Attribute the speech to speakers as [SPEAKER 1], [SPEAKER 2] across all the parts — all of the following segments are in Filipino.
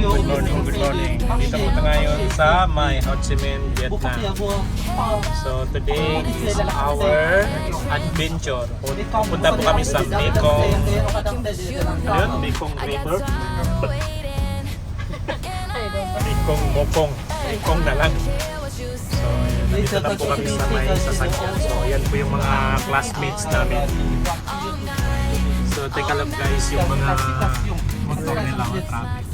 [SPEAKER 1] Good morning, good morning. Dito po ngayon sa may Ho Chi Minh, Vietnam. So today is our adventure. Punta po kami sa Mekong. Ayun, Mekong River. Mekong Mokong. Mekong na lang. So dito na po kami sa may sasakyan. So yan po yung mga classmates namin. So teka lang guys, yung mga motor nila ang traffic.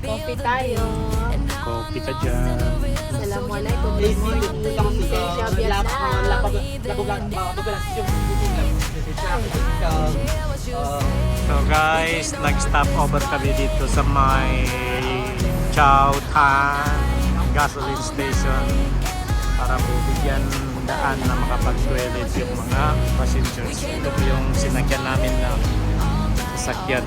[SPEAKER 2] Coffee tayo.
[SPEAKER 1] Coffee ka dyan.
[SPEAKER 2] Assalamualaikum. Good morning. Lisensya Vietnam.
[SPEAKER 1] So guys, nag-stop over kami dito sa may Chow Tan gasoline station para po bigyan daan na makapag-toilet yung mga passengers. Ito po yung sinakyan namin na sasakyan.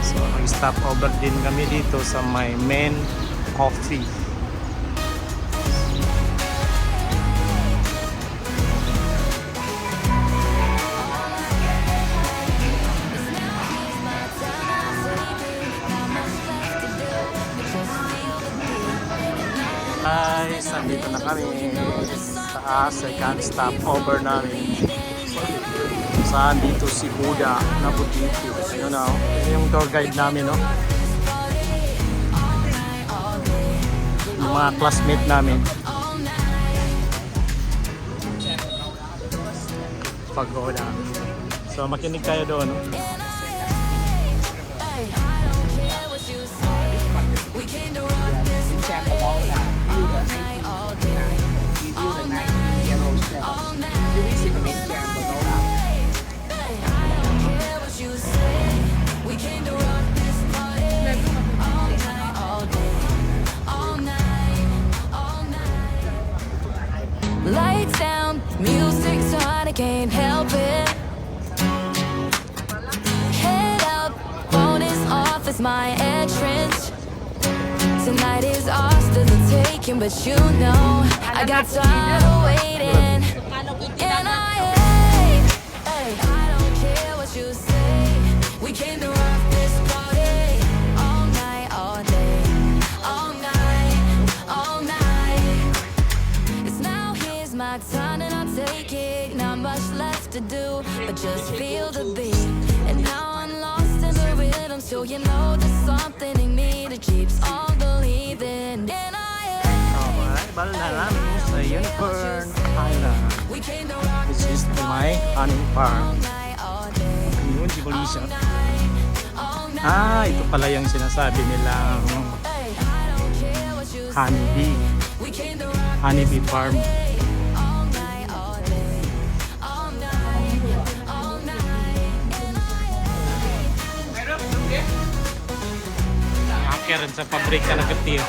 [SPEAKER 1] So nag-stop over din kami dito sa may main coffee. Guys, nandito na kami sa second stop over namin. Saan dito si Buda na Butiki. You know, yun yung tour guide namin, no? Yung mga classmate namin. Pagoda. So makinig kayo doon, no?
[SPEAKER 3] Lights down, music's on, I can't help it. Head up, phone is off, it's my entrance. Tonight is ours to the taking, but you know I got tired of waiting. And I don't care what you say. We came to rock this party all night, all day, all night, all night. It's now here's my time and I'll take it. Not much left to do, but just feel the beat. And now I'm lost in the rhythm, so you know there's something in me that keeps on believing. And
[SPEAKER 1] Balik na namin sa Unicorn Island. This is my honey farm. Yun, si Polisa. Ah, ito pala yung sinasabi nilang honeybee. Honeybee farm. Rin sa pabrika ng katiyo.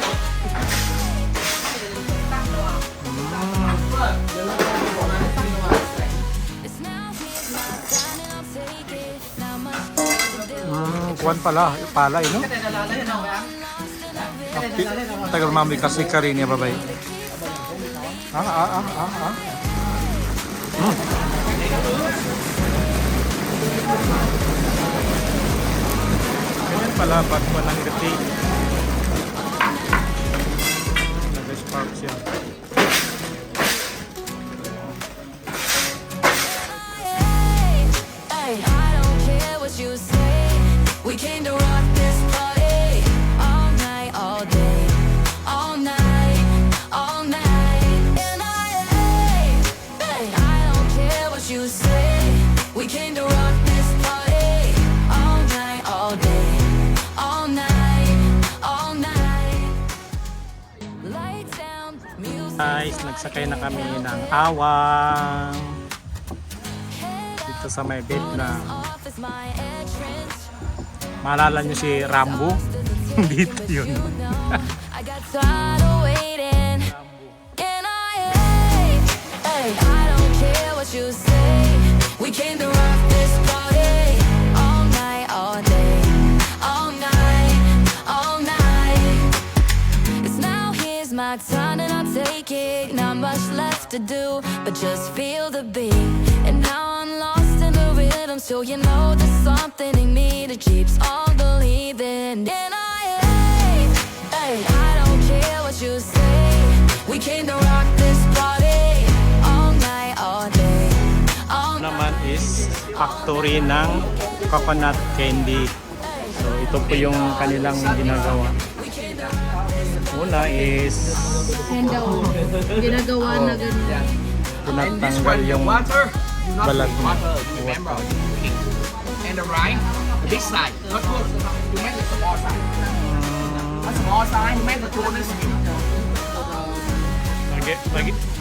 [SPEAKER 1] Kuwan pala, palay, no? Tagal mami kasi ka rin, ya babay. Ganyan pala, pag walang gati. Nag-spark siya.
[SPEAKER 3] We came to rock this party all night, all day, all night, all night. And I don't care what you say. We came to rock this party all night, all day, all night, all night. Lights down, music.
[SPEAKER 1] Guys, nagsakay na kami ng awang dito sa may Vietnam. Maalala nyo si Rambo? Dito yun.
[SPEAKER 3] I got tired of waiting. And I don't care what you say. We came to rock this party all night, all day, all night, all night. It's now here's my time and I'll take it. Not much left to do, but just feel the beat. And now I'm lost in the rhythm. rhythm, so you know there's something in me that keeps on believing. And I don't care what you say. We came to rock this party all night, all day, all night.
[SPEAKER 1] Naman is factory ng coconut candy. So ito po yung kanilang ginagawa. Una is
[SPEAKER 2] Yan daw. Ginagawa na ganyan.
[SPEAKER 1] tinatanggal yung balat ng
[SPEAKER 4] Remember, and the right, this side, not good. You make the small side. A small side, you make the closest.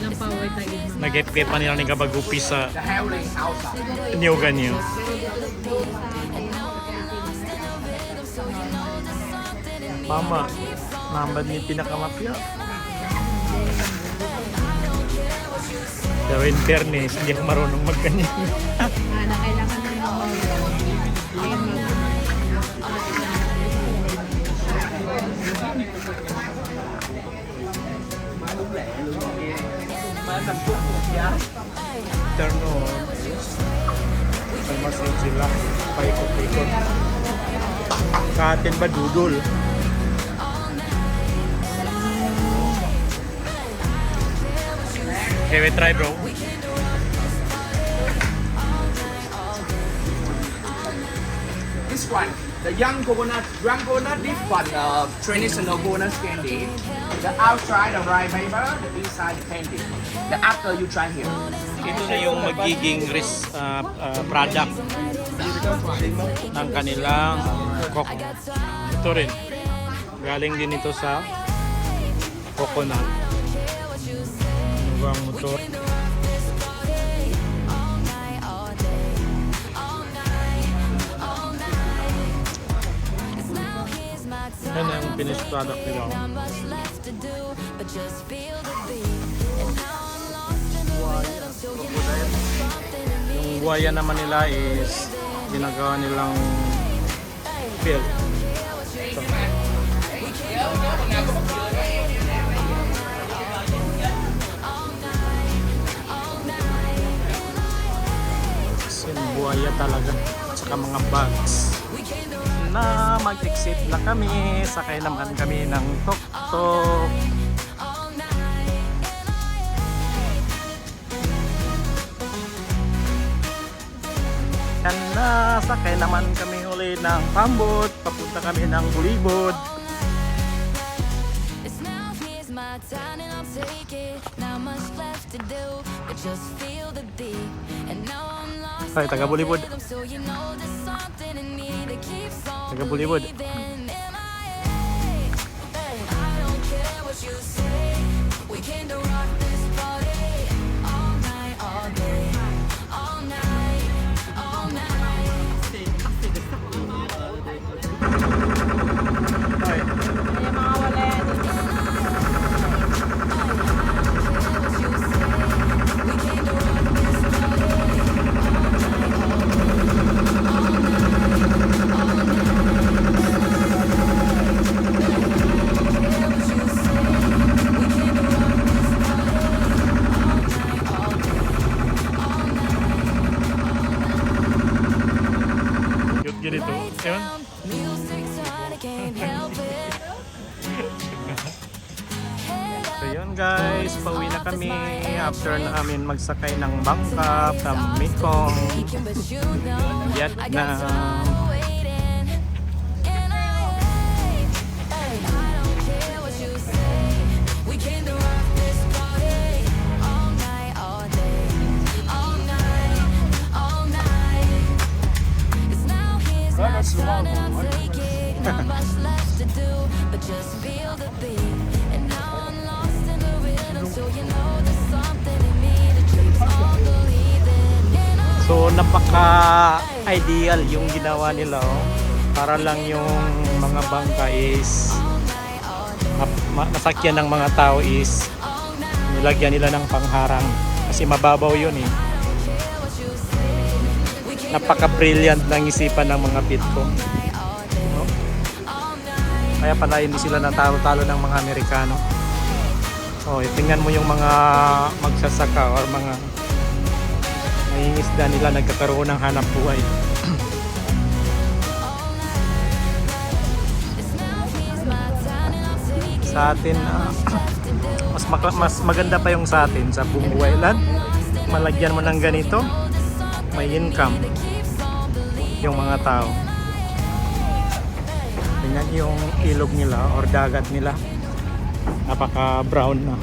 [SPEAKER 2] Nampaway tayo.
[SPEAKER 1] nag-epit pa nila ni Gabagupi sa
[SPEAKER 4] The hair lays outside.
[SPEAKER 1] niyugan niyo. Mama, nambad ni pinakamapya. Pero in fairness, hindi ako marunong magganyan.
[SPEAKER 2] Na kailangan na yung
[SPEAKER 1] Turn on. Pagmasin sila, paikot-ikot. Sa atin ba dudol? Okay, we try bro.
[SPEAKER 4] This one, the young coconut this one, traditional coconut candy. The outside, the right paper, the inside, the candy. The after you try here.
[SPEAKER 1] Ito na yung magiging product ng kanilang coconut. Ito rin. Galing din ito sa coconut. Ano ba ang motor? Yan ang finished product nila. Yung buhaya naman nila is ginagawa nilang fill. Ito. Sin buhaya talaga. Tsaka mga bags. Na mag-exit na kami. Sakay naman kami ng tuk-tuk. Yan na, sakay naman kami uli ng pambot. Papunta kami ng Bulibod.
[SPEAKER 3] It's now, here's my time and I'll take it. Not much left to do, but just feel the beat. And now I'm lost
[SPEAKER 1] Ay, taga Bulibod.
[SPEAKER 3] so you know there's something in me that keeps on
[SPEAKER 1] Taga Bulibod.
[SPEAKER 3] believing. And I don't care what you say. We came to rock this party all night, all day, all night, all night.
[SPEAKER 1] Ay, cute ganito. Ewan.
[SPEAKER 3] Music's on, I can't help it.
[SPEAKER 1] So yun guys, pauwi na kami after namin magsakay ng bangka from Mekong,
[SPEAKER 3] But you know I got
[SPEAKER 1] Vietnam.
[SPEAKER 3] someone waiting. And I don't care what you say. We came to rock this party all night, all day, all night, all night. It's now, here's my time and I'll take it. Not much left to do, but just feel the beat. And now I'm lost in the rhythm, so you know there's something in me that keeps on believing. And
[SPEAKER 1] So napaka-ideal yung ginawa nila. Oh. Para lang yung mga bangka is nasakyan ng mga tao is nilagyan nila ng pangharang. Kasi mababaw yun eh. Napaka-brilliant ng isipan ng mga pitko. No? Kaya pala hindi sila natalo-talo ng mga Amerikano. Oh, tingnan mo yung mga magsasaka or mga nangingisda nila, nagkakaroon ng hanap buhay. Sa atin, mas maganda pa yung sa atin sa buong Island. Malagyan mo ng ganito, may income yung mga tao. Tingnan yung ilog nila or dagat nila, napaka brown na.